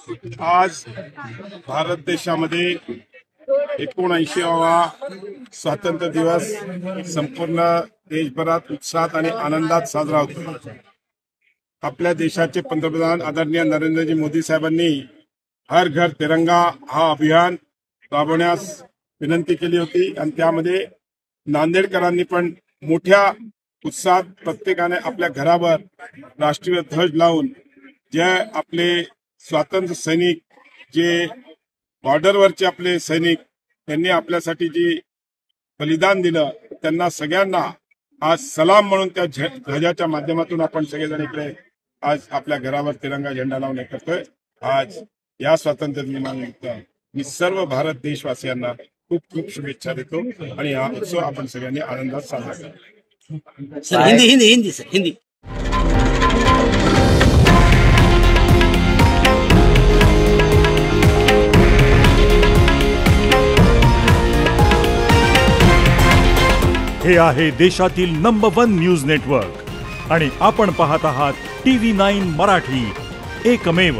आज भारत देशामध्ये 79वा स्वातंत्र्य दिवस संपूर्ण देशभरात उत्साहात आणि आनंदात साजरा होतो। आपल्या देशाचे पंतप्रधान आदरणीय नरेंद्रजी मोदी साहेबांनी हर घर तिरंगा हा अभियान राबवण्यास विनंती केली होती आणि त्यामध्ये नांदेडकरांनी पण मोठ्या उत्साहात प्रत्येकाने आपल्या घरावर राष्ट्रीय ध्वज लावून जे आपले स्वातंत्र्य सैनिक जे बॉर्डरवरचे आपले सैनिक त्यांनी आपल्यासाठी जी बलिदान दिलं त्यांना सगळ्यांना आज सलाम म्हणून त्या ध्वजाच्या माध्यमातून आपण सगळेजण इकडे आज आपल्या घरावर तिरंगा झेंडा लावून करतोय। आज या स्वातंत्र्य दिनानिमित्त मी सर्व भारत देशवासियांना खूप खूप शुभेच्छा देतो आणि हा उत्सव आपण सगळ्यांनी आनंदात साजरा करू। Sir Hindi sir Hindi. हे आहे देशातील नंबर 1 न्यूज नेटवर्क आणि आपण पाहत आहात TV9 मराठी, एकमेव।